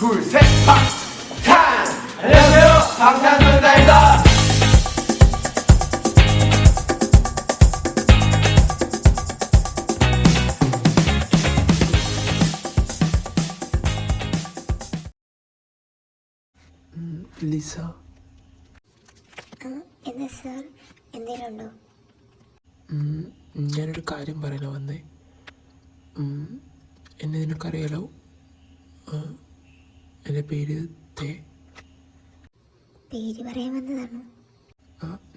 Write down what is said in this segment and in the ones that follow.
둘, 셋, 방탄! 안녕하세요, 방탄소년단입니다. Lisa, എന്താ sir, എന്തെങ്കിലും ഉണ്ടോ? ഞാനൊരു കാര്യം പറയാനാ വന്നേ. എന്നെ നിനക്കറിയാലോ. എൻ്റെ പേര് തേ. പേര് പറയാൻ വന്നതാണോ?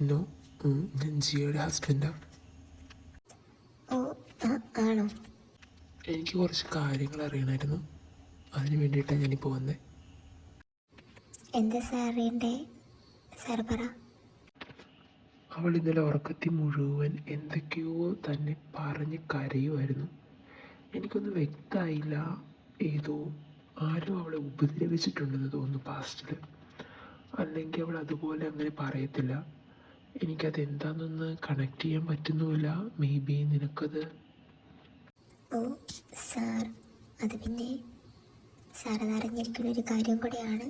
നോ, ഞാൻ ജിയയുടെ ഹസ്ബൻഡാ. ഓ, ആണോ? എനിക്ക് കുറച്ച് കാര്യങ്ങൾ അറിയണമായിരുന്നു, അതിന് വേണ്ടിയിട്ടാണ് ഞാനിപ്പോൾ വന്നേ. എന്താ സാർ അറിയണ്ടേ? സാർ പറ. അവൾ ഇന്നലെ ഉറക്കത്തിൽ മുഴുവൻ എന്തൊക്കെയോ തന്നെ പറഞ്ഞ് കരയുമായിരുന്നു. എനിക്കൊന്നും വ്യക്തമായില്ല. ഏതോ ആരും അവളെ ഉപദ്രവിച്ചിട്ടുണ്ടെന്ന് തോന്നുന്നു പാസ്റ്റിൽ. അല്ലെങ്കിൽ അവൾ അതുപോലെ അങ്ങനെ പറയത്തില്ല. എനിക്കതെന്താണെന്നൊന്ന് കണക്ട് ചെയ്യാൻ പറ്റുന്നുമില്ല. മേ ബി നിനക്കത്. ഓ സാർ, അത് പിന്നെ സാർ അതറിഞ്ഞിരിക്കുന്ന ഒരു കാര്യം കൂടെയാണ്.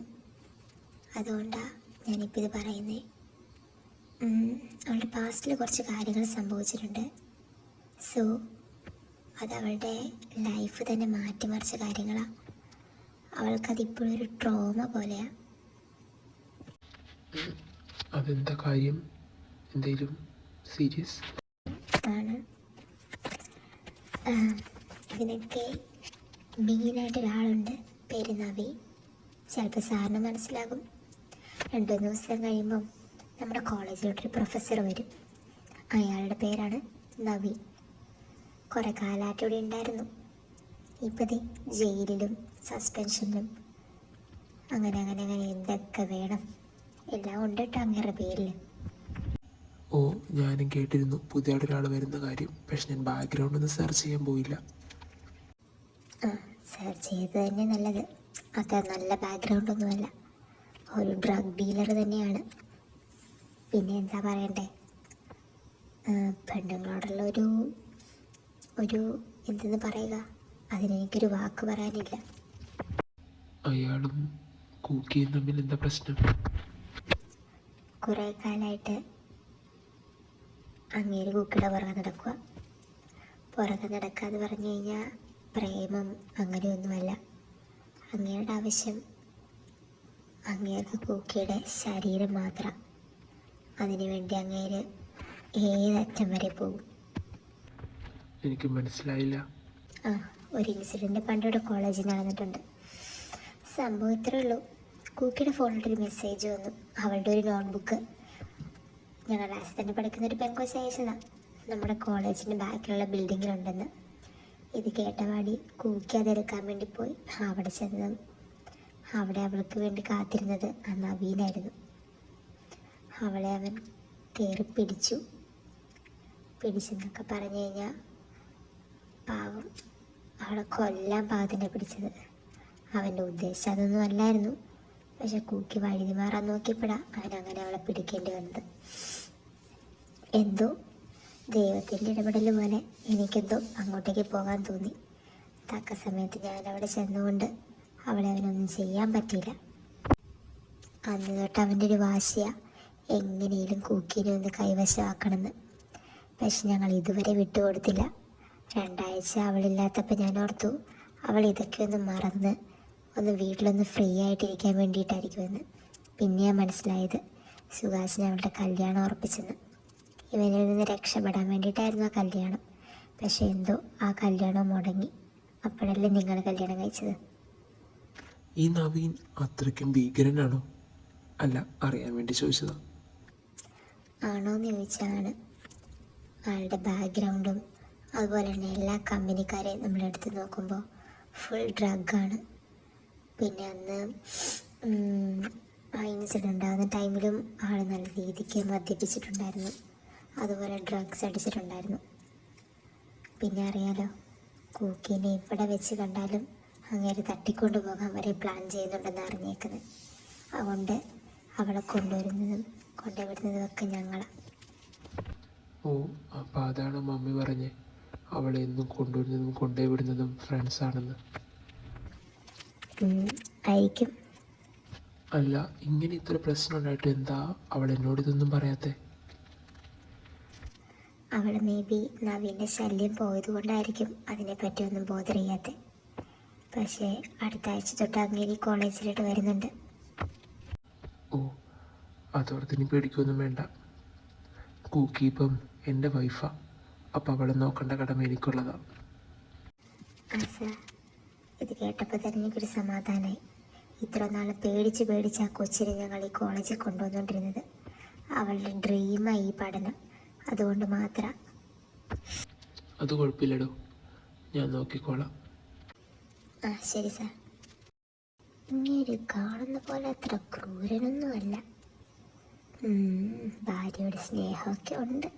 അതുകൊണ്ടാണ് ഞാനിപ്പോൾ ഇത് പറയുന്നത്. അവളുടെ പാസ്റ്റിൽ കുറച്ച് കാര്യങ്ങൾ സംഭവിച്ചിട്ടുണ്ട്. സോ അതവളുടെ ലൈഫ് തന്നെ മാറ്റിമറിച്ച കാര്യങ്ങളാണ്. അവൾക്കതിപ്പോഴും ഒരു ട്രോമ പോലെയാണ്. അതെന്താ കാര്യം? എന്തെങ്കിലും സീരിയസ് ആണ്. ഇതിനൊക്കെ മെയിനായിട്ടൊരാളുണ്ട്, പേര് നവി. ചിലപ്പോൾ സാറിന് മനസ്സിലാകും. 2 ദിവസം കഴിയുമ്പം നമ്മുടെ കോളേജിലോട്ടൊരു പ്രൊഫസർ വരും. അയാളുടെ പേരാണ് നവി. കുറേ കാലമായിട്ട് ഇവിടെ ഉണ്ടായിരുന്നു. ഇപ്പതി ജയിലിലും സസ്പെൻഷനിലും അങ്ങനെ എന്തൊക്കെ വേണം എല്ലാം ഉണ്ട് കേട്ടോ അങ്ങേരുടെ പേരിൽ. ഓ, ഞാനും കേട്ടിരുന്നു പുതിയ ഒരാൾ വരുന്ന കാര്യം. പക്ഷെ ഞാൻ ബാക്ക്ഗ്രൗണ്ട് ഒന്നും സെർച്ച് ചെയ്യാൻ പോയില്ല. സെർച്ച് ചെയ്ത് തന്നെ നല്ലത്. അത്ര നല്ല ബാക്ക്ഗ്രൗണ്ടൊന്നുമല്ല, ഒരു ഡ്രഗ് ഡീലർ തന്നെയാണ്. പിന്നെ എന്താ പറയണ്ടേ, പെണ്ണുങ്ങളോടുള്ള ഒരു എന്തെന്ന് പറയുക, അതിനെനിക്കൊരു വാക്ക് പറയാനില്ല. അയാളും കൂക്കിയും തമ്മിൽ എന്താ പ്രശ്നം? കുറേ കാലമായിട്ട് അങ്ങേര് കൂക്കിയുടെ പുറകെ നടക്കാന്ന് പറഞ്ഞു കഴിഞ്ഞാൽ പ്രേമം അങ്ങനെയൊന്നുമല്ല. അങ്ങേരുടെ ആവശ്യം അങ്ങേർക്ക് കൂക്കിയുടെ ശരീരം മാത്രം. അതിനുവേണ്ടി അങ്ങേര് ഏതറ്റം വരെ പോകും. എനിക്ക് മനസ്സിലായില്ല. ഒരു ഇൻസിഡൻറ്റ് പണ്ടിവിടെ കോളേജിൽ നടന്നിട്ടുണ്ട്. സംഭവം ഇത്രയേ ഉള്ളൂ. കൂക്കിയുടെ ഫോണിലൊരു മെസ്സേജ് വന്നു. അവളുടെ ഒരു നോട്ട്ബുക്ക് ഞങ്ങളുടെ ക്ലാസ്സിൽ തന്നെ പഠിക്കുന്ന ഒരു പെങ്കോച്ച് അയച്ചതാണ്. നമ്മുടെ കോളേജിൻ്റെ ബാക്കിലുള്ള ബിൽഡിങ്ങിലുണ്ടെന്ന്. ഇത് കേട്ടപാടി കൂക്കി അതെടുക്കാൻ വേണ്ടി പോയി. അവിടെ ചെന്ന് അവിടെ അവൾക്ക് വേണ്ടി കാത്തിരുന്നത് ആ നവീനായിരുന്നു. അവളെ അവൻ കയറി പിടിച്ചെന്നൊക്കെ പറഞ്ഞു കഴിഞ്ഞാൽ പാവം അവളെ കൊല്ലാൻ പാകത്തിൻ്റെ പിടിച്ചത്. അവൻ്റെ ഉദ്ദേശം അതൊന്നും അല്ലായിരുന്നു. പക്ഷെ കൂക്കി വഴുതി മാറാൻ നോക്കിയപ്പോഴാണ് അവനങ്ങനെ അവളെ പിടിക്കേണ്ടി വന്നത്. എന്തോ ദൈവത്തിൻ്റെ ഇടപെടൽ പോലെ എനിക്കെന്തോ അങ്ങോട്ടേക്ക് പോകാൻ തോന്നി. തക്ക സമയത്ത് ഞാൻ അവിടെ ചെന്നുകൊണ്ട് അവളെ അവനൊന്നും ചെയ്യാൻ പറ്റിയില്ല. അന്ന് തൊട്ട് അവൻ്റെ ഒരു വാശിയാണ് എങ്ങനെയും കൂക്കിനെ ഒന്ന് കൈവശമാക്കണമെന്ന്. പക്ഷെ ഞങ്ങൾ ഇതുവരെ വിട്ടുകൊടുത്തില്ല. 2 ആഴ്ച അവളില്ലാത്തപ്പോൾ ഞാൻ ഓർത്തു അവൾ ഇതൊക്കെ ഒന്ന് മറന്ന് ഒന്ന് വീട്ടിലൊന്ന് ഫ്രീ ആയിട്ടിരിക്കാൻ വേണ്ടിയിട്ടായിരിക്കുമെന്ന്. പിന്നെയാണ് മനസ്സിലായത് സുഹാസിന് അവളുടെ കല്യാണം ഉറപ്പിച്ചെന്ന്. ഇവനിൽ നിന്ന് രക്ഷപ്പെടാൻ വേണ്ടിയിട്ടായിരുന്നു ആ കല്യാണം. പക്ഷെ എന്തോ ആ കല്യാണം മുടങ്ങി. അപ്പോഴല്ലേ നിങ്ങൾ കല്യാണം കഴിച്ചത്. ഈ നവീൻ അത്രയ്ക്കും ഭീകരനാണോ? അല്ല, അറിയാൻ വേണ്ടി ചോദിച്ചതാ. ആണോയെന്ന് ചോദിച്ചാണ്. ആളുടെ ബാക്ക്ഗ്രൗണ്ടും അതുപോലെ തന്നെ എല്ലാ കമ്പനിക്കാരെയും നമ്മളെടുത്ത് നോക്കുമ്പോൾ ഫുൾ ഡ്രഗാണ്. പിന്നെ അന്ന് ആ ഇൻസിഡൻ്റ് ഉണ്ടാകുന്ന ടൈമിലും ആൾ നല്ല രീതിക്ക് മദ്യപിച്ചിട്ടുണ്ടായിരുന്നു. അതുപോലെ ഡ്രഗ്സ് അടിച്ചിട്ടുണ്ടായിരുന്നു. പിന്നെ അറിയാലോ, കൂക്കിനെ ഇവിടെ വെച്ച് കണ്ടാലും അങ്ങേര് തട്ടിക്കൊണ്ടു പോകാൻ വരെ പ്ലാൻ ചെയ്യുന്നുണ്ടെന്ന് അറിഞ്ഞേക്കുന്നത്. അതുകൊണ്ട് അവളെ കൊണ്ടുവരുന്നതും കൊണ്ടുവിടുന്നതും ഒക്കെ ഞങ്ങളാണ്. ഓ, അപ്പോൾ അതാണ് മമ്മി പറഞ്ഞേ അവളെ എന്നും കൊണ്ടുവരുന്നതും കൊണ്ടുപോയി വിടുന്നതും ഫ്രണ്ട്സാണെന്ന്. ആയിരിക്കും. അല്ല, ഇങ്ങനെ ഇത്ര പ്രശ്നം ഉണ്ടായിട്ട് എന്താ അവൾ എന്നോട് ഇതൊന്നും പറയാത്തെ? അവൾ മേ ബി നവീൻ്റെ ശല്യം പോയതുകൊണ്ടായിരിക്കും അതിനെപ്പറ്റി ഒന്നും ബോധർ ചെയ്യാത്തത്. പക്ഷേ അടുത്ത ആഴ്ച തൊട്ട് അങ്ങേരി കോളേജിലോട്ട് വരുന്നുണ്ട്. ഓ, അതോർത്ത് ഇനി പേടിക്കൊന്നും വേണ്ട. കൂക്കി ഇപ്പം എൻ്റെ വൈഫാ. അപ്പം അവളെ നോക്കേണ്ട കടമ എനിക്കുള്ളതാ. സാർ, ഇത് കേട്ടപ്പോൾ തന്നെ എനിക്കൊരു സമാധാനമായി. ഇത്ര നാൾ പേടിച്ച് ആ കൊച്ചിനെ ഞങ്ങൾ ഈ കോളേജിൽ കൊണ്ടുവന്നുകൊണ്ടിരുന്നത്. അവളുടെ ഡ്രീമായി ഈ പഠനം. അതുകൊണ്ട് മാത്രം. അത് കുഴപ്പമില്ലടോ, ഞാൻ നോക്കിക്കോളാം. ശരി സാർ. ഇങ്ങനെ കാണുന്ന പോലെ അത്ര ക്രൂരനൊന്നുമല്ല. ഭാര്യയോട് സ്നേഹമൊക്കെ ഉണ്ട്.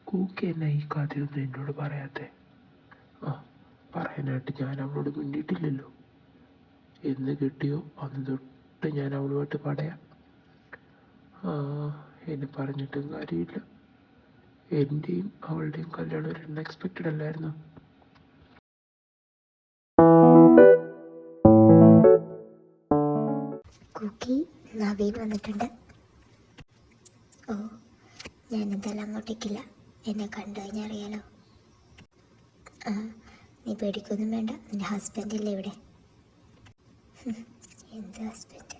കൂക്കി എന്നാ ഈ കഥയൊന്നും എന്നോട് പറയാത്തെ? പറയാനായിട്ട് ഞാൻ അവളോട് മിണ്ടിയിട്ടില്ലല്ലോ. എന്ന് കിട്ടിയോ അന്ന് തൊട്ട് ഞാൻ അവളുമായിട്ട് പറയാം. എന്നെ പറഞ്ഞിട്ടും കാര്യമില്ല. എൻ്റെയും അവളുടെയും കല്യാണം ഒരു അൺഎക്സ്പെക്റ്റഡ് അല്ലായിരുന്നു. കുക്കി, നവീൻ വന്നിട്ടുണ്ട്. ഓ, ഞാൻ എന്തായാലും അങ്ങോട്ടേക്കില്ല. എന്നെ കണ്ടു കഴിഞ്ഞാൽ അറിയാലോ. നീ പേടിക്കൊന്നും വേണ്ട. നിൻ്റെ ഹസ്ബൻഡില്ലേ ഇവിടെ? എന്ത് ഹസ്ബൻഡ്?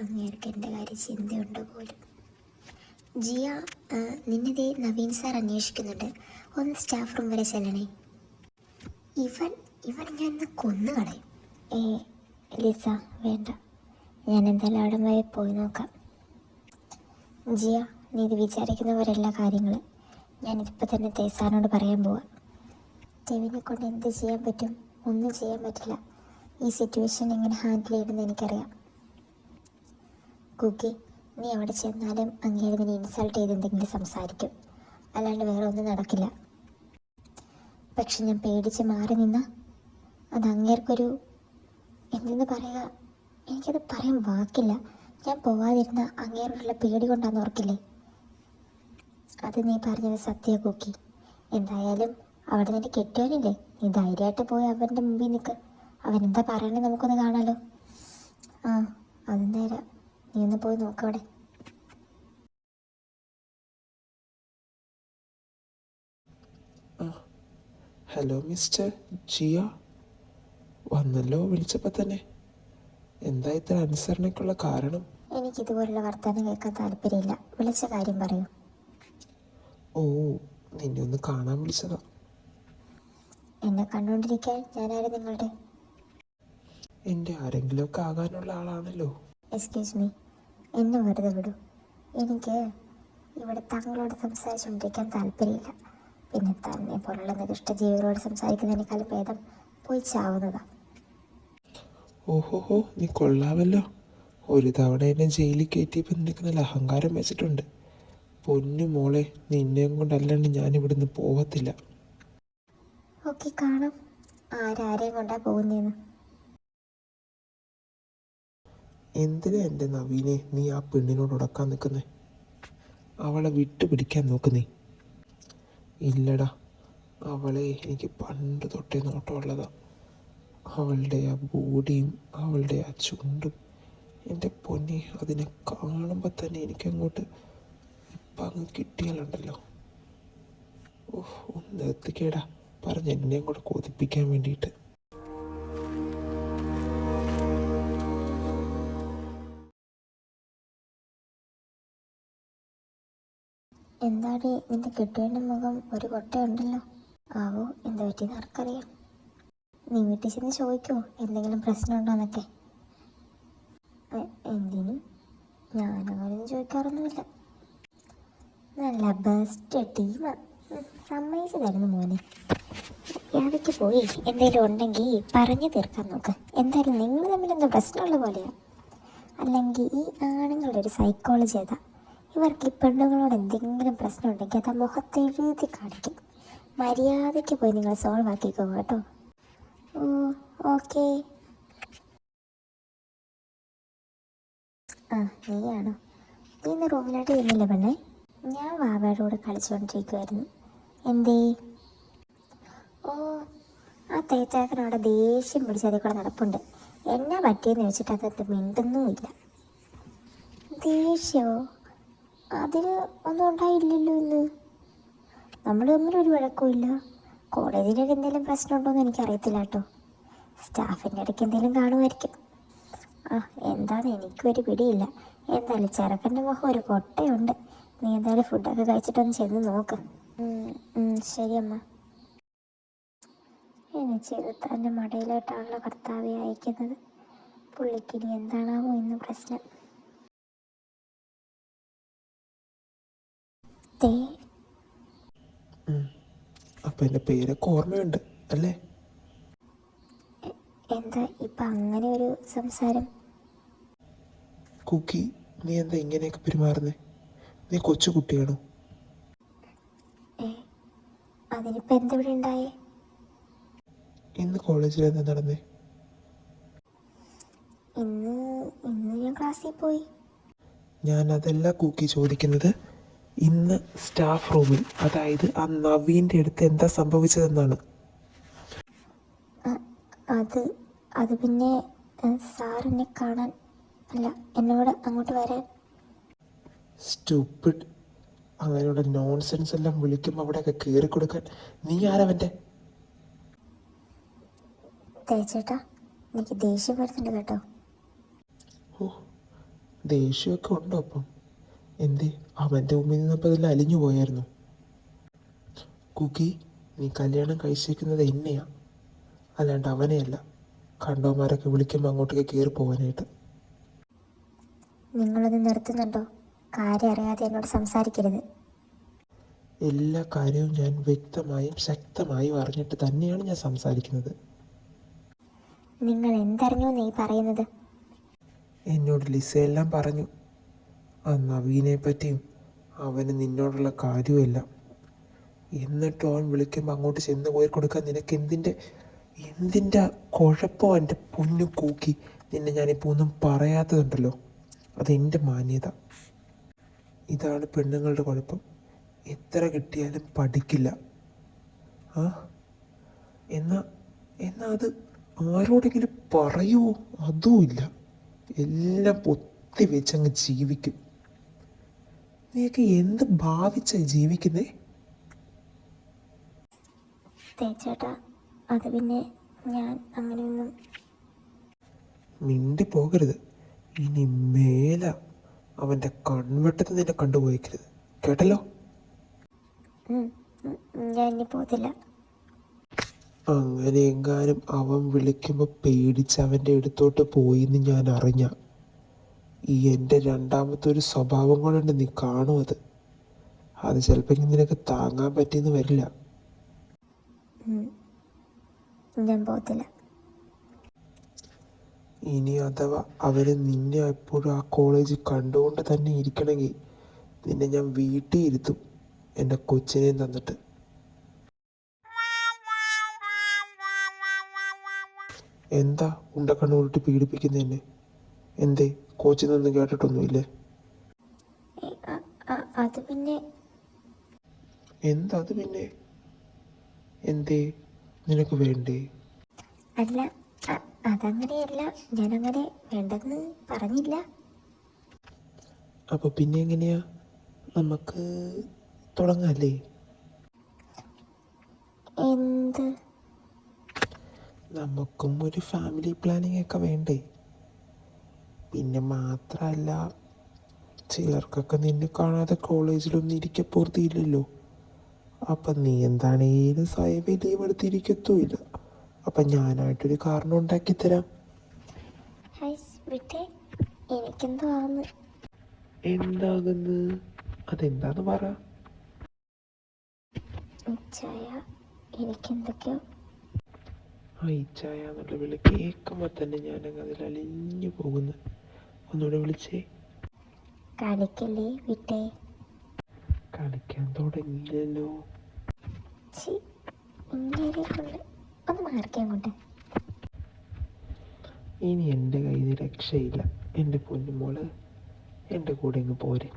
അങ്ങേർക്ക് എൻ്റെ കാര്യം ചിന്തയുണ്ടോ പോലും. ജിയ, നിന്നെ നവീൻ സാർ അന്വേഷിക്കുന്നുണ്ട്. ഒന്ന് സ്റ്റാഫ് റൂം വരെ ചെല്ലണേ. ഇവൻ ഞാൻ ഇന്ന് കൊന്നുകളയും. ലിസ, വേണ്ട. ഞാൻ എന്തായാലും അവിടെ പോയി നോക്കാം. ജിയ, നീ ഇത് വിചാരിക്കുന്ന പോലെയുള്ള കാര്യങ്ങൾ ഞാനിതിപ്പോൾ തന്നെ തേസാറിനോട് പറയാൻ പോവാം. ടെവിനെ കൊണ്ട് എന്ത് ചെയ്യാൻ പറ്റും? ഒന്നും ചെയ്യാൻ പറ്റില്ല. ഈ സിറ്റുവേഷൻ എങ്ങനെ ഹാൻഡിൽ ചെയ്യണമെന്ന് എനിക്കറിയാം. കുക്കി, നീ അവിടെ ചെന്നാലും അങ്ങേര് നിന്നെ ഇൻസൾട്ട് ചെയ്ത് എന്തെങ്കിലും സംസാരിക്കും. അല്ലാണ്ട് വേറെ ഒന്നും നടക്കില്ല. പക്ഷെ ഞാൻ പേടിച്ച് മാറി നിന്ന അത് അങ്ങേർക്കൊരു എന്തെന്ന് പറയുക, എനിക്കത് പറയാൻ വാക്കില്ല. ഞാൻ പോവാതിരുന്ന അങ്ങേരോടുള്ള പേടി കൊണ്ടാന്ന് ഓർക്കില്ലേ? അത് നീ പറഞ്ഞത് സത്യ കുക്കി. എന്തായാലും അവിടെ നിന്റെ കെട്ടിയോനില്ലേ, നീ ധൈര്യമായിട്ട് പോയി അവൻ്റെ മുമ്പിൽ നിൽക്ക്. അവനെന്താ പറയണേ നമുക്കൊന്ന് കാണാലോ. അത് നേരം. നീ ഒന്ന് പോയി നോക്കവിടെ. ഹലോ മിസ്റ്റർ ജിയ, വന്നല്ലോ വിളിച്ചപ്പോൾ തന്നെ. എന്താ ഇത്ര അനുസരണയ്ക്കുള്ള കാരണം? എനിക്കിതുപോലുള്ള വർത്തമാനം കേൾക്കാൻ താല്പര്യമില്ല. വിളിച്ച കാര്യം പറയൂ. ഓ, നിന്നെ ഒന്ന് കാണാൻ വിളിച്ചതാ. എന്നെ കണ്ടുകൊണ്ടിരിക്കാൻ ഞാനാരും നിങ്ങളുടെ? എൻ്റെ ആരെങ്കിലുമൊക്കെ ആകാനുള്ള ആളാണല്ലോ. എക്സ്ക്യൂസ് മീ, എന്നെ വെറുതെ വിടൂ. എനിക്ക് ഇവിടെ താങ്കളോട് സംസാരിച്ചുകൊണ്ടിരിക്കാൻ താല്പര്യമില്ല. പിന്നെ തന്നെ പോലുള്ള നികൃഷ്ടജീവികളോട് സംസാരിക്കുന്നതിനേക്കാളും ഭേദം പോയി ചാവുന്നതാണ്. ഓഹോഹോ, നീ കൊള്ളാമല്ലോ. ഒരു തവണ എന്നെ ജയിലിൽ കയറ്റിയപ്പോൾ നിനക്ക് നല്ല അഹങ്കാരം വെച്ചിട്ടുണ്ട്. പൊന്നു മോളെ, നിന്നെയും കൊണ്ടല്ലാണ്ട് ഞാനിവിടുന്ന് പോവത്തില്ല. ഓക്കെ, കാണാം ആരാരെയും കൊണ്ടാ പോകുന്നതെന്ന്. എന്തിനാ എൻ്റെ നവീനെ നീ ആ പെണ്ണിനോട് ഉടക്കാൻ നിൽക്കുന്നേ? അവളെ വിട്ടുപിടിക്കാൻ നോക്കുന്നേ? ഇല്ലടാ, അവളെ എനിക്ക് പണ്ട് തൊട്ടേ നോട്ടമുള്ളതാ. അവളുടെ ആ ബോഡിയും അവളുടെ ആ ചുണ്ടും, എൻ്റെ പൊന്നെ, അതിനെ കാണുമ്പോൾ തന്നെ എനിക്കങ്ങോട്ട് ഇപ്പം അങ്ങ് കിട്ടിയാലുണ്ടല്ലോ. ഓഹ്, ഒന്ന് എത്തിക്കേടാ പറഞ്ഞ് എന്നെയും കൂടെ കൊതിപ്പിക്കാൻ വേണ്ടിയിട്ട്. എന്താടി നിന്റെ കെട്ടിയവൻ്റെ മുഖം ഒരു കൊട്ടയുണ്ടല്ലോ? ആവോ, എന്താ പറ്റിയെന്ന് ആർക്കറിയാം. നീ വീട്ടിൽ ചെന്ന് ചോദിക്കോ എന്തെങ്കിലും പ്രശ്നമുണ്ടോന്നൊക്കെ? എന്തിനും ഞാനങ്ങനെയൊന്നും ചോദിക്കാറൊന്നുമില്ല. നല്ല ബെസ്റ്റ് ടീമാണ്. സമ്മതിച്ചു തരുന്നു മോനെ. യാതൊക്കെ പോയി എന്തെങ്കിലും ഉണ്ടെങ്കിൽ പറഞ്ഞു തീർക്കാൻ നോക്ക്. എന്തായാലും നിങ്ങൾ തമ്മിലെന്തോ പ്രശ്നമുള്ള പോലെയാണ്. അല്ലെങ്കിൽ ഈ ആണുങ്ങളുടെ ഒരു സൈക്കോളജി അതാ. ഇവർക്ക് ഈ പെണ്ണുങ്ങളോട് എന്തെങ്കിലും പ്രശ്നം ഉണ്ടെങ്കിൽ അത് ആ മുഖത്ത് എഴുതി കാണിക്കും. മര്യാദയ്ക്ക് പോയി നിങ്ങൾ സോൾവ് ആക്കിക്കോ കേട്ടോ. ഓക്കെ. നീയാണോ? നീ ഇന്ന് റൂമിലോട്ട് ചെയ്യുന്നില്ല പെണ്ണേ? ഞാൻ വാവയുടെ കൂടെ കളിച്ചുകൊണ്ടിരിക്കുമായിരുന്നു. എന്തേ? ഓ, ആ തേച്ചാക്കനവിടെ ദേഷ്യം പിടിച്ച് അതിൽ കൂടെ നടപ്പുണ്ട്. എന്നാ പറ്റിയെന്ന് ചോദിച്ചിട്ട് അതെന്ത് മിണ്ടുന്നുമില്ല. ദേഷ്യമോ? അതിന് ഒന്നും ഉണ്ടായില്ലല്ലോ ഇന്ന്. നമ്മൾ തമ്മിൽ ഒരു വഴക്കുമില്ല. കോളേജിലൊക്കെ എന്തെങ്കിലും പ്രശ്നമുണ്ടോ എന്ന് എനിക്കറിയത്തില്ല കേട്ടോ. സ്റ്റാഫിൻ്റെ ഇടയ്ക്ക് എന്തെങ്കിലും കാണുമായിരിക്കും. ആ എന്താണെന്ന് എനിക്കൊരു പിടിയില്ല. എന്തായാലും ചെറുക്കൻ്റെ മുഖം ഒരു കൊട്ടയുണ്ട്. നീ എന്തായാലും ഫുഡൊക്കെ കഴിച്ചിട്ടൊന്ന് ചെന്ന് നോക്ക്. ശരി അമ്മ. എന്നെ ചെറുത്താൻ്റെ മടയിലോട്ടാണല്ലോ കർത്താവെ അയക്കുന്നത്. പുള്ളിക്കിനി എന്താണാവോ ഇന്ന് പ്രശ്നം. തേ അപ്പം എൻ്റെ പേരൊക്കെ ഓർമ്മയുണ്ട് അല്ലേ? എന്താ ഇപ്പം അങ്ങനെ ഒരു സംസാരം? കുക്കി, നീ എന്താ ഇങ്ങനെയൊക്കെ പെരുമാറുന്നേ? നീ കൊച്ചു കുട്ടിയാണോ? അതിനിപ്പോൾ എന്തെവിടെ ഉണ്ടായേ? ഇന്ന് കോളേജിൽ എന്താ നടന്നേ? ഇന്ന് ഞാൻ ക്ലാസ്സിൽ പോയി. ഞാൻ അതല്ല കുക്കി ചോദിക്കുന്നത്. ഇന്ന് സ്റ്റാഫ് റൂമിൽ, അതായത് ആ നവീൻ്റെ അടുത്ത് എന്താ സംഭവിച്ചതെന്നാണ്. അത് പിന്നെ സാർ എന്നെ കാണാൻ, അല്ല എന്നോട് അങ്ങോട്ട് വരാൻ. സ്റ്റുപ്പിഡ്, അങ്ങനെയുള്ള നോൺസെൻസ് എല്ലാം വിളിക്കുമ്പോൾ അവിടെയൊക്കെ കയറി കൊടുക്കാൻ നീ ആരവൻ്റെ? തേച്ചേട്ടാ, എനിക്ക് ദേഷ്യം വരുന്നുണ്ട് കേട്ടോ. ഓ, ദേഷ്യമൊക്കെ ഉണ്ടോ അപ്പം? എന്തേ, അവൻ്റെ മുമ്പിൽ നിന്നപ്പോൾ അതിൽ അലിഞ്ഞു പോയായിരുന്നു? കുക്കി, നീ കല്യാണം കഴിച്ചിരിക്കുന്നത് എന്നെയാ, അല്ലാണ്ട് അവനെയല്ല. കണ്ടവന്മാരൊക്കെ വിളിക്കുമ്പോൾ അങ്ങോട്ടേക്ക് കയറി പോകാനായിട്ട്. നിങ്ങളൊന്ന് നിർത്തുന്നുണ്ടോ? കാര്യം അറിയാതെ എന്നോട് സംസാരിക്കരുത്. എല്ലാ കാര്യവും ഞാൻ വ്യക്തമായും ശക്തമായും അറിഞ്ഞിട്ട് തന്നെയാണ് ഞാൻ സംസാരിക്കുന്നത്. നിങ്ങൾ എന്തറിഞ്ഞു നീ പറയുന്നത്? എന്നോട് ലിസയെല്ലാം പറഞ്ഞു, ആ നവീനെ പറ്റിയും അവന് നിന്നോടുള്ള കാര്യവുമെല്ലാം. എന്നിട്ടും അവൻ വിളിക്കുമ്പോൾ അങ്ങോട്ട് ചെന്ന് പോയി കൊടുക്കാൻ നിനക്ക് എന്തിൻ്റെ കുഴപ്പം? എൻ്റെ പൊന്നു കൂക്കി, നിന്നെ ഞാനിപ്പോൾ ഒന്നും പറയാത്തതുണ്ടല്ലോ, അതെൻ്റെ മാന്യത. ഇതാണ് പെണ്ണുങ്ങളുടെ കുഴപ്പം. എത്ര കിട്ടിയാലും പഠിക്കില്ല. എന്നാ അത് ആരോടെങ്കിലും പറയുമോ? അതുമില്ല. എല്ലാം പൊത്തി വെച്ചങ്ങ് ജീവിക്കും. നീയൊക്കെ എന്ത് ഭാവിച്ചാ ജീവിക്കുന്നേ? തേച്ചേട്ടാ, അത് പിന്നെ ഞാൻ അങ്ങനെയൊന്നും. മിണ്ടി പോകരുത്. ഇനി മേല അവൻ്റെ കൺവെട്ടത്ത് നിന്നെ കണ്ടുപോയിക്കരുത്, കേട്ടല്ലോ? ഞാൻ ഇനി പോകത്തില്ല. അങ്ങനെ എങ്ങാനും അവൻ വിളിക്കുമ്പോൾ പേടിച്ച് അവൻ്റെ അടുത്തോട്ട് പോയിന്ന് ഞാൻ അറിഞ്ഞ, ഈ എൻ്റെ രണ്ടാമത്തെ ഒരു സ്വഭാവം കൊണ്ടുണ്ട്, നീ കാണും അത് ചിലപ്പോൾ നിനക്ക് താങ്ങാൻ പറ്റിയെന്ന് വരില്ല. ഞാൻ പോകത്തില്ല. ഇനി അഥവാ അവന് നിന്നെ എപ്പോഴും ആ കോളേജിൽ കണ്ടുകൊണ്ട് തന്നെ ഇരിക്കണമെങ്കിൽ നിന്നെ ഞാൻ വീട്ടിൽ ഇരുത്തും, എൻ്റെ കൊച്ചിനെയും തന്നിട്ട്. എന്താ ഉണ്ടക്കണ്ണൂരിട്ട് പീഡിപ്പിക്കുന്നതന്നെ? എന്തേ, കോച്ചിൽ നിന്ന് കേട്ടിട്ടൊന്നുമില്ലേ? അത് പിന്നെ എന്താ അത് പിന്നെ? എന്തേ, നിനക്ക് വേണ്ടേ? അല്ല, അതങ്ങനെയല്ല. ഞാനങ്ങനെ വേണ്ടെന്ന് പറഞ്ഞില്ല. അപ്പോൾ പിന്നെ എങ്ങനെയാ, നമുക്ക് തുടങ്ങാല്ലേ? എന്ത്? നമുക്കും ഒരു ഫാമിലി പ്ലാനിങ് ഒക്കെ വേണ്ടേ? പിന്നെ മാത്രമല്ല, ചിലർക്കൊക്കെ നിന്നെ കാണാതെ കോളേജിലൊന്നും ഇരിക്കപ്പുറത്തില്ലല്ലോ. അപ്പം നീ എന്താണേലും സ്വയമേ ലീവ് എടുത്തിരിക്കത്തുമില്ല. അപ്പം ഞാനായിട്ടൊരു കാരണം ഉണ്ടാക്കിത്തരാം. വിട്ടേ, എനിക്കെന്തോ ആവുന്നു. എന്താകുന്നു? അതെന്താന്ന് പറ. ചായ, എനിക്കെന്തൊക്കെയോ. ഈ ചായ എന്നുള്ള വിളി കേൾക്കുമ്പോൾ തന്നെ ഞാനങ്ങ് അതിൽ അലിഞ്ഞു പോകുന്നു. ഒന്നുകൂടെ വിളിച്ചേ. കളിക്കല്ലേ, വിട്ടേ. കളിക്കാൻ തുടങ്ങിയില്ലല്ലോ. ഇങ്ങനെയൊക്കെയുണ്ട്, ഒന്ന് മാറിക്കാൻ കൊണ്ട്. ഇനി എൻ്റെ കയ്യിൽ നിന്ന് രക്ഷയില്ല. എൻ്റെ പൊന്നുമോള് എൻ്റെ കൂടെ ഇങ്ങ് പോരെ.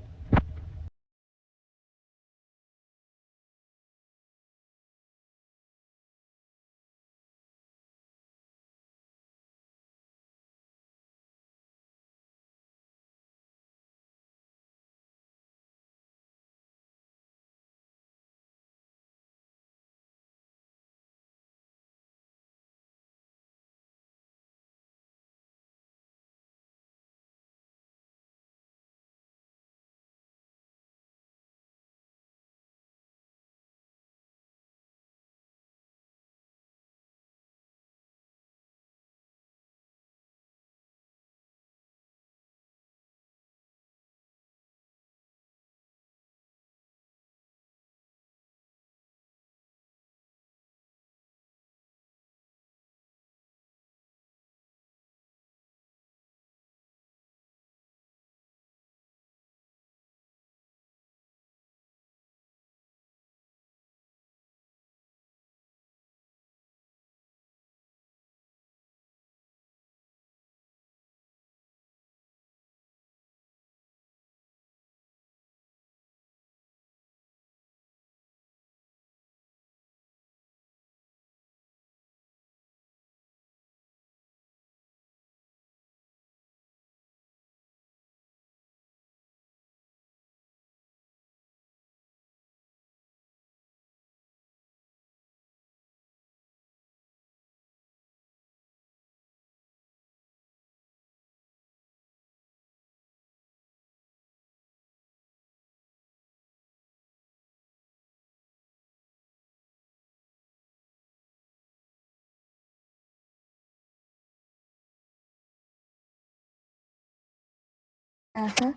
ആഹാ,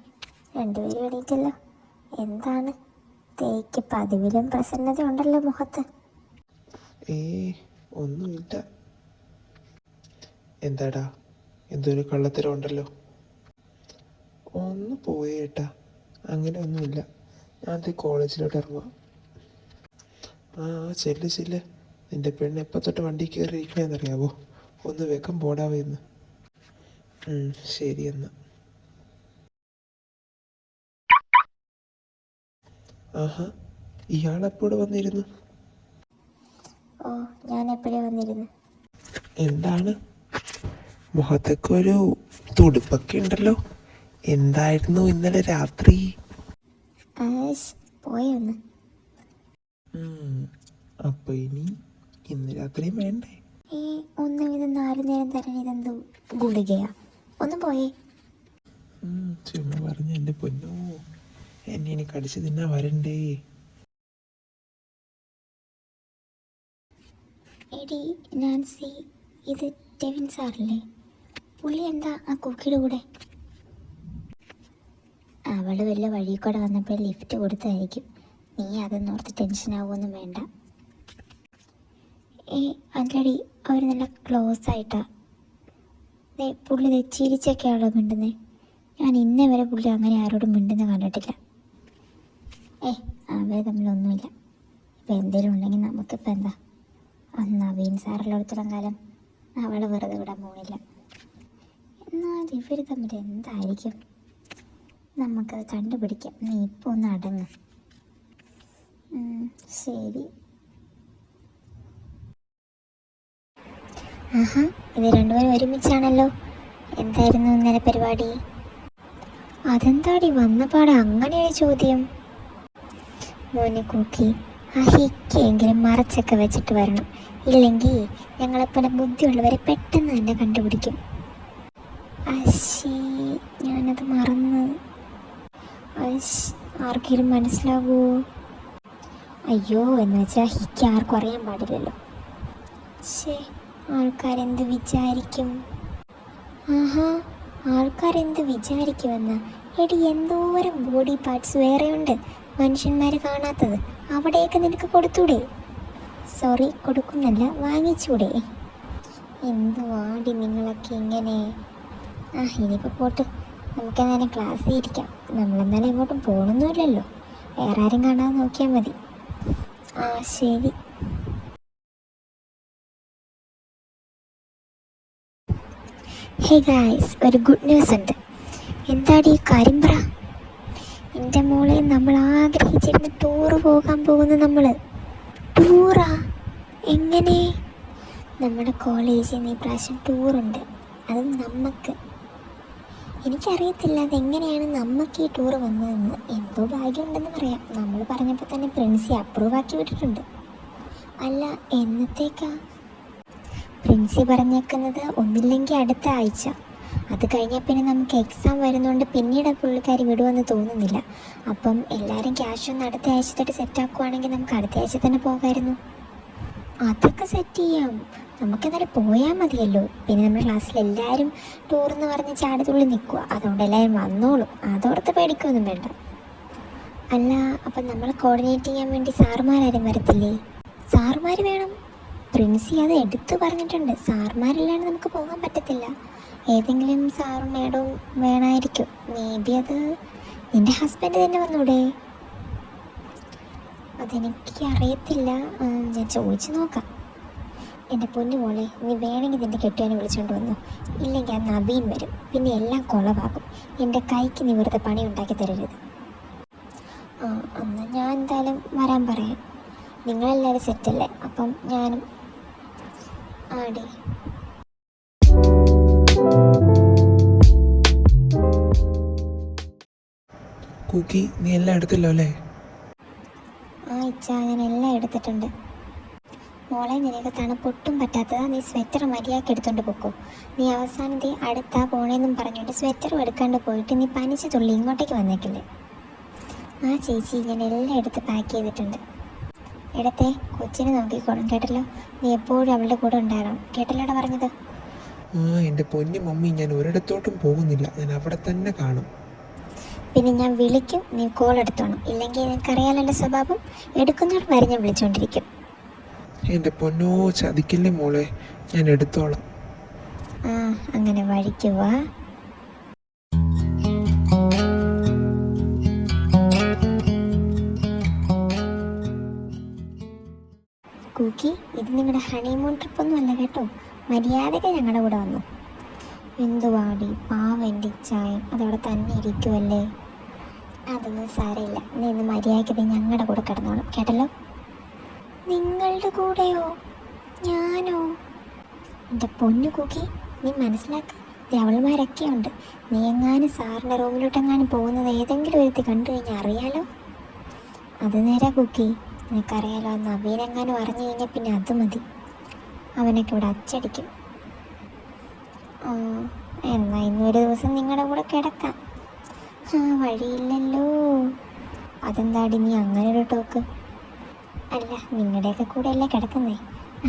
രണ്ടുപേരും എണീറ്റല്ലോ. എന്താണ് തേക്ക് പതിവിലും പ്രസന്നത ഉണ്ടല്ലോ മുഖത്ത്. ഒന്നുമില്ല. എന്താടാ, എന്തൊരു കള്ളത്തരം ഉണ്ടല്ലോ. ഒന്ന് പോയേട്ടാ, അങ്ങനെ ഒന്നുമില്ല. ഞാൻ കോളേജിലോട്ട് ഇറങ്ങുക. ചെല്ല്. നിന്റെ പെണ്ണ് എപ്പോൾ തൊട്ട് വണ്ടി കയറിയിരിക്കണേന്നറിയാവോ? ഒന്ന് വേഗം പോടാവെന്ന്. ശരി എന്നാ. ആഹാ, ഇയാളെപ്പോഴും വന്നിരുന്നു? ഓ, ഞാൻ എപ്പോഴേ വന്നിരുന്നു. എന്താണ് മുഖത്തൊക്കെ ഒരു തുടുപ്പൊക്കെ ഉണ്ടല്ലോ? എന്തായിരുന്നു ഇന്നലെ രാത്രി? പോയൊന്ന്. അപ്പൊ ഇന്ന് രാത്രിയും വേണ്ടേ? ഒന്നും ഇത് 4 നേരം തരാൻ ഇതെന്തോ ഗുളികയാ? ഒന്ന് പോയേ. ചുമ്മാ പറഞ്ഞ എൻ്റെ പൊന്നോ, എന്നെ ഇനി കടിച്ചു തിന്നാ വരണ്ടേ? എടി നാൻസി, ഇത് ടെവിൻ സാറല്ലേ? പുള്ളി എന്താ ആ കുക്കിയുടെ കൂടെ? അവള് വല്ല വഴി കൂടെ വന്നപ്പോൾ ലിഫ്റ്റ് കൊടുത്തായിരിക്കും. നീ അതൊന്നോർത്ത് ടെൻഷനാവുമൊന്നും വേണ്ട. അല്ലടി, അവർ നല്ല ക്ലോസ് ആയിട്ടാ. പുള്ളി ചിരിച്ചൊക്കെയാണല്ലോ മിണ്ടുന്നത്. ഞാൻ ഇന്നേ വരെ പുള്ളി അങ്ങനെ ആരോടും മിണ്ടുന്ന കണ്ടിട്ടില്ല. അവർ തമ്മിലൊന്നുമില്ല. ഇപ്പം എന്തെങ്കിലും ഉണ്ടെങ്കിൽ നമുക്കിപ്പോൾ എന്താ? നവീൻ സാറുള്ളിടത്തോളം കാലം അവളെ വെറുതെ വിടാൻ പോണില്ല. എന്നാൽ ഇവർ തമ്മിൽ എന്തായിരിക്കും? നമുക്കത് കണ്ടുപിടിക്കാം. നീ ഇപ്പോൾ ഒന്ന് അടങ്ങ്. ശരി. ആഹാ, ഇത് രണ്ടുപേരും ഒരുമിച്ചാണല്ലോ. എന്തായിരുന്നു ഇന്നലെ പരിപാടി? അതെന്താടി വന്നപാടെ അങ്ങനെയൊരു ചോദ്യം? മോനെ കൂക്കി, ഹിക്കെങ്കിലും മറച്ചൊക്കെ വെച്ചിട്ട് വരണം. ഇല്ലെങ്കിൽ ഞങ്ങളെപ്പോലെ ബുദ്ധിയുള്ളവരെ പെട്ടെന്ന് തന്നെ കണ്ടുപിടിക്കും. ഞാനത് മറന്ന്. ആർക്കെങ്കിലും മനസ്സിലാവുമോ? അയ്യോ, എന്ന് വെച്ചാൽ ഹിക്ക് ആർക്കും അറിയാൻ പാടില്ലല്ലോ. ആൾക്കാരെന്ത് വിചാരിക്കും? ആഹാ, ആൾക്കാരെന്ത് വിചാരിക്കുമെന്ന്? എടി, എന്തോരം ബോഡി പാർട്സ് വേറെയുണ്ട് മനുഷ്യന്മാർ കാണാത്തത്. അവിടെയൊക്കെ നിനക്ക് കൊടുത്തൂടെ? സോറി, കൊടുക്കുന്നല്ല, വാങ്ങിച്ചൂടെ? എന്തുവാടി നിങ്ങളൊക്കെ ഇങ്ങനെ? ഇനിയിപ്പോൾ പോട്ട്, നമുക്കെന്നാലും ക്ലാസ്സിൽ ഇരിക്കാം. നമ്മളെന്നാലും എങ്ങോട്ടും പോകണമെന്നില്ലല്ലോ. വേറെ ആരും കാണാതെ നോക്കിയാൽ മതി. ശരി. ഹേ ഗായ്സ്, ഒരു ഗുഡ് ന്യൂസ് ഉണ്ട്. എന്താടി കാര്യം പറ? എൻ്റെ മോളെ, നമ്മൾ ആഗ്രഹിച്ചിരുന്ന് ടൂറ് പോകാൻ പോകുന്നു. നമ്മൾ ടൂറാ? എങ്ങനെ? നമ്മുടെ കോളേജിൽ നിന്ന് ഈ പ്രാവശ്യം ടൂറുണ്ട്. അത് നമുക്ക്. എനിക്കറിയത്തില്ല അതെങ്ങനെയാണ് നമുക്ക് ഈ ടൂറ് വന്നതെന്ന്. എന്തോ ഭാഗ്യമുണ്ടെന്ന് പറയാം. നമ്മൾ പറഞ്ഞപ്പോൾ തന്നെ പ്രിൻസി അപ്രൂവ് ആക്കി വിട്ടിട്ടുണ്ട്. അല്ല, എന്നത്തേക്കാ? പ്രിൻസി പറഞ്ഞേക്കുന്നത് ഒന്നില്ലെങ്കിൽ അടുത്ത ആഴ്ച. അത് കഴിഞ്ഞാൽ പിന്നെ നമുക്ക് എക്സാം വരുന്നതുകൊണ്ട് പിന്നീട് പുള്ളിക്കാരി വിടുമെന്ന് തോന്നുന്നില്ല. അപ്പം എല്ലാവരും ക്യാഷൊന്ന് അടുത്ത ആഴ്ച തൊട്ട് സെറ്റാക്കുവാണെങ്കിൽ നമുക്ക് അടുത്ത ആഴ്ച തന്നെ പോകാമായിരുന്നു. അതൊക്കെ സെറ്റ് ചെയ്യാം. നമുക്കെന്നാലും പോയാൽ മതിയല്ലോ. പിന്നെ നമ്മുടെ ക്ലാസ്സിൽ എല്ലാവരും ടൂറെന്ന് പറഞ്ഞ് ചാടിത്തുള്ളി നിൽക്കുക. അതുകൊണ്ട് എല്ലാവരും വന്നോളും. അതോർത്ത് പേടിക്കൊന്നും വേണ്ട. അല്ല, അപ്പം നമ്മൾ കോർഡിനേറ്റ് ചെയ്യാൻ വേണ്ടി സാറുമാരും വരത്തില്ലേ? സാറുമാർ വേണം. പ്രിൻസി അത് എടുത്തു പറഞ്ഞിട്ടുണ്ട്. സാറുമാരില്ലാണ്ട് നമുക്ക് പോകാൻ പറ്റത്തില്ല. ഏതെങ്കിലും സാറും മേഡവും വേണമായിരിക്കും. മേ ബി അത് നിൻ്റെ ഹസ്ബൻഡ് തന്നെ വന്നൂടെ? അതെനിക്ക് അറിയത്തില്ല. ഞാൻ ചോദിച്ചു നോക്കാം. എൻ്റെ പൊന്നു മോളെ, നീ വേണമെങ്കിൽ നിൻ്റെ കെട്ടിയവനെ വിളിച്ചുകൊണ്ട് വന്നു. ഇല്ലെങ്കിൽ ആ നവീൻ വരും. പിന്നെ എല്ലാം കുളവാകും. എൻ്റെ കൈക്ക് നീ വെറുതെ പണി ഉണ്ടാക്കി തരരുത്. എന്നാൽ ഞാൻ എന്തായാലും വരാൻ പറയാം. നിങ്ങളെല്ലാവരും സെറ്റല്ലേ? അപ്പം ഞാനും. ആടി. കുക്കി, നീ എല്ലാം എടുത്തല്ലോ അല്ലേ? ഇച്ചാ, ഞാൻ എല്ലാം എടുത്തിട്ടുണ്ട്. മോളെ, നിനക്ക് തണുപ്പൊട്ടും പറ്റാത്തതാ. നീ സ്വെറ്റർ മര്യാദയ്ക്ക് എടുത്തോണ്ട് പൊക്കോ. നീ അവസാനത്തെ അടുത്താ പോണേന്നും പറഞ്ഞുകൊണ്ട് സ്വെറ്ററും എടുക്കാണ്ട് പോയിട്ട് നീ പനിച്ച് തുള്ളി ഇങ്ങോട്ടേക്ക് വന്നേക്കില്ലേ? ചേച്ചി, ഞാൻ എല്ലാം എടുത്ത് പാക്ക് ചെയ്തിട്ടുണ്ട്. ഇടത്തെ കൊച്ചിനെ നോക്കിക്കോളും, കേട്ടല്ലോ? നീ എപ്പോഴും അവളുടെ കൂടെ ഉണ്ടാകണം, കേട്ടല്ലോടാ പറഞ്ഞത്? എൻ്റെ പൊന്നു മമ്മി, ഞാൻ ഒരിടത്തോട്ടും പോകുന്നില്ല. ഞാൻ അവിടെ തന്നെ കാണും. പിന്നെ ഞാൻ വിളിക്കും, നീ കോൾ എടുത്തോണം. ഇല്ലെങ്കിൽ നിനക്കറിയാലോ എൻ്റെ സ്വഭാവം, എടുക്കുന്നവർ വരെ ഞാൻ വിളിച്ചുകൊണ്ടിരിക്കും. എൻ്റെ പൊന്നോ, ചതിക്കില്ലേ മോളെ, ഞാൻ എടുത്തോളാം. ആ, അങ്ങനെ വഴിക്ക് വാ. കൂക്കി, ഇത് നിങ്ങളുടെ ഹണിമൂൺ ട്രിപ്പൊന്നും അല്ല കേട്ടോ. മര്യാദയ്ക്ക് ഞങ്ങളുടെ കൂടെ വന്നു. എന്തുവാടി പാവം എൻ്റെ ഇച്ചായൻ അതവിടെ തന്നെ ഇരിക്കുമല്ലേ. അതൊന്നും സാരമില്ല, നീ ഇന്ന് മര്യാദയ്ക്ക് ഞങ്ങളുടെ കൂടെ കിടന്നോണം കേട്ടല്ലോ. നിങ്ങളുടെ കൂടെയോ? ഞാനോ? എൻ്റെ പൊന്നു കൂക്കി, നീ മനസ്സിലാക്ക, അവൾമാരൊക്കെ ഉണ്ട്. നീ എങ്ങാനും സാറിൻ്റെ റൂമിലോട്ടെങ്ങാനും പോകുന്നത് ഏതെങ്കിലും ഒരുത്തി കണ്ടു കഴിഞ്ഞാൽ അറിയാലോ. അത് നേരാ കുക്കി, നിനക്കറിയാലോ. നവീനെങ്ങാനും അറിഞ്ഞു കഴിഞ്ഞാൽ പിന്നെ അത് മതി, അവനൊക്കെ ഇവിടെ അച്ചടിക്കും. എന്നാൽ ഇന്നൊരു ദിവസം നിങ്ങളുടെ കൂടെ കിടക്കാം. വഴിയില്ലല്ലോ. അതെന്താടി നീ അങ്ങനെ ഒരു ടോക്ക്? അല്ല, നിങ്ങളുടെയൊക്കെ കൂടെ അല്ലേ കിടക്കുന്നേ,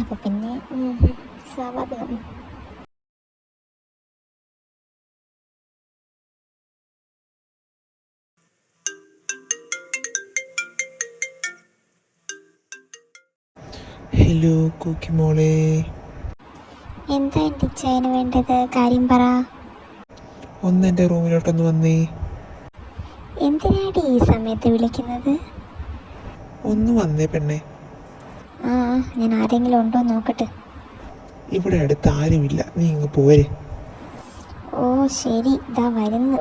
അപ്പം പിന്നെ സ്വാഭാവികം. ഹലോ കൂക്കി മോളെ. എന്താ എൻ്റെ ഇച്ചായന് വേണ്ടത്? കാര്യം പറ. ഒന്ന് എൻ്റെ റൂമിലോട്ടൊന്ന് വന്നേ. എന്തിനാടി ഈ സമയത്ത് വിളിക്കുന്നത്? ഒന്ന് വന്നേ പെണ്ണെ. ആ, ഞാൻ ആരെങ്കിലും ഉണ്ടോ നോക്കട്ടെ. ഇവിടെ അടുത്ത് ആരുമില്ല, നീ ഇങ്ങ് പോരെ. ഓ ശരി, ഇതാ വരുന്നു.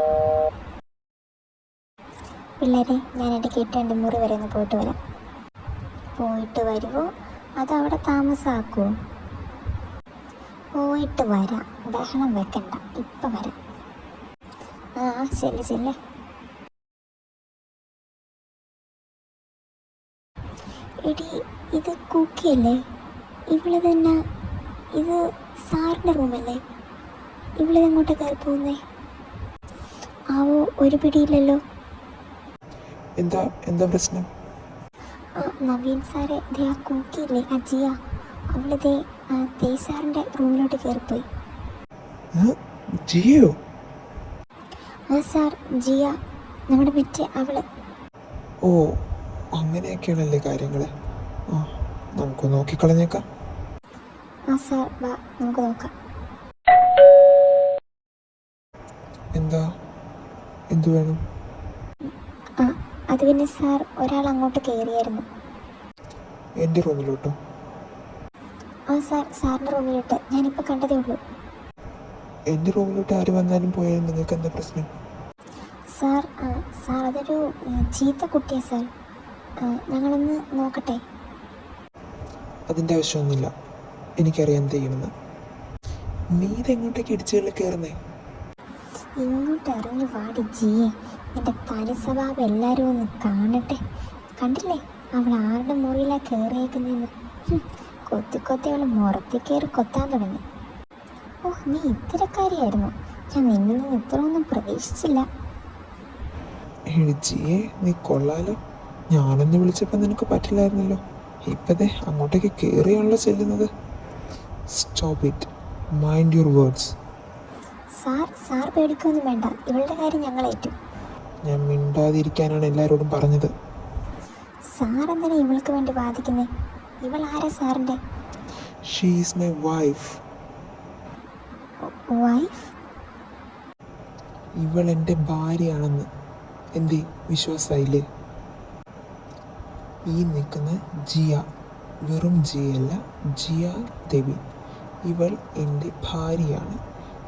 പിള്ളേരെ, ഞാൻ ഇടയ്ക്ക് എൻ്റെ മുറി വരെ ഒന്ന് പോയിട്ട് വരാം. പോയിട്ട് വരുമോ അതവിടെ താമസമാക്കുമോ? പോയിട്ട് വരാം, ബഹളം വെക്കണ്ട, ഇപ്പം വരാം. ആ ശരി ശരി. എടി, ഇത് കുക്കിയല്ലേ? ഇവള് തന്നെ, ഇത് സാറിൻ്റെ റൂമല്ലേ? ഇവളിത് എങ്ങോട്ട് കയറി പോകുന്നേ? ആവോ, ഒരു പിടിയില്ലല്ലോ. എന്താ എന്താ പ്രശ്നം? നവീൻ സാറെ, ദേ ആ കുക്കിയില്ലേ, ആ ജിയ, അവളിതേ സാറിൻ്റെ റൂമിലോട്ട് കയറിപ്പോയി. ജിയോ? ആ സാർ, ജിയ, നമ്മുടെ മറ്റേ അവള്. ഓ, അങ്ങനെയൊക്കെയാണല്ലേ കാര്യങ്ങൾ. ആ, നമുക്ക് നോക്കിക്കളഞ്ഞേക്കാം. ആ സാർ, വാ നമുക്ക് നോക്കാം. എന്താ, എന്തു വേണം? ആ, അത് പിന്നെ സാർ, ഒരാൾ അങ്ങോട്ട് കയറിയായിരുന്നു. എൻ്റെ റൂമിലോട്ടോ? ആ സാർ, സാറിൻ്റെ റൂമിലോട്ട് ഞാനിപ്പോൾ കണ്ടതേ ഉള്ളൂ. എൻ്റെ റൂമിലോട്ട് ആര് വന്നാലും പോയാലും നിങ്ങൾക്ക് എന്താ പ്രശ്നം? സാർ, സാർ അതൊരു ചീത്ത കുട്ടിയാണ് സാർ. ഞങ്ങളൊന്ന് നോക്കട്ടെ? അതിൻ്റെ ആവശ്യമൊന്നുമില്ല, എനിക്കറിയാം എന്ത് ചെയ്യുമെന്ന്. നീ ഇതെങ്ങോട്ടേക്ക് ഇടിച്ചുകളിൽ കയറുന്നേ? ഇങ്ങോട്ട് ഇറങ്ങി വാടി ജിയെ, എൻ്റെ തനി സ്വഭാവം എല്ലാവരും ഒന്ന് കാണട്ടെ. കണ്ടില്ലേ അവൾ ആരുടെ മുറിയിലാണ് കയറിയേക്കുന്നതെന്ന്? കൊത്തി കൊത്തി അവൾ മുറത്തി കയറി കൊത്താൻ തുടങ്ങി. ഓ, നീ ഇത്തരക്കാരിയായിരുന്നു. ഞാൻ നിന്നിൽ നിന്ന് ഇത്രയൊന്നും പ്രതീക്ഷിച്ചില്ല. ജിയെ, നീ കൊള്ളാലോ. ഞാനൊന്ന് വിളിച്ചപ്പോൾ നിനക്ക് പറ്റില്ലായിരുന്നല്ലോ. ഇപ്പതേ അങ്ങോട്ടേക്ക് കയറിയാണല്ലോ ചെല്ലുന്നത്. Stop it, mind your words. Sir പേടിക്കൊന്നും വേണ്ട, ഇവളുടെ കാര്യം ഞങ്ങളേറ്റു. ഞാൻ മിണ്ടാതിരിക്കാനാണ് എല്ലാവരോടും പറഞ്ഞത്. സാർ എന്തിനാ ഇവൾക്ക് വേണ്ടി ബാധിക്കുന്നേ? ഇവൾ ആരാ സാറിൻ്റെ? She is my wife. Wife? ഇവൾ എൻ്റെ ഭാര്യയാണെന്ന് എന്തേ വിശ്വാസമായില്ലേ? ഈ നിൽക്കുന്ന ജിയ വെറും ജിയല്ല, ജിയ ദേവി. ഇവൾ എൻ്റെ ഭാര്യയാണ്.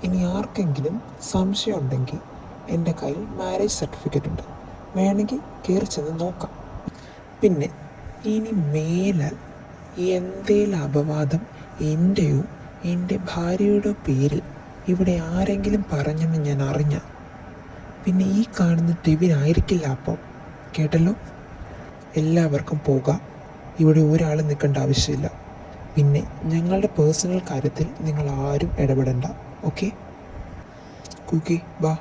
ഇനി ആർക്കെങ്കിലും സംശയം ഉണ്ടെങ്കിൽ എൻ്റെ കയ്യിൽ മാരേജ് സർട്ടിഫിക്കറ്റ് ഉണ്ട്, വേണമെങ്കിൽ കയറി ചെന്ന് നോക്കാം. പിന്നെ ഇനി മേലാൽ എന്തേലും അപവാദം എൻ്റെയോ എൻ്റെ ഭാര്യയുടെ പേരിൽ ഇവിടെ ആരെങ്കിലും പറഞ്ഞെന്ന് ഞാൻ അറിഞ്ഞ പിന്നെ ഈ കാണുന്ന ടെവിനായിരിക്കില്ല അപ്പം. കേട്ടല്ലോ? എല്ലാവർക്കും പോകാം, ഇവിടെ ഒരാൾ നിൽക്കേണ്ട ആവശ്യമില്ല. പിന്നെ ഞങ്ങളുടെ പേഴ്സണൽ കാര്യത്തിൽ നിങ്ങൾ ആരും ഇടപെടണ്ട. ഓക്കെ കുക്കി, ബാ.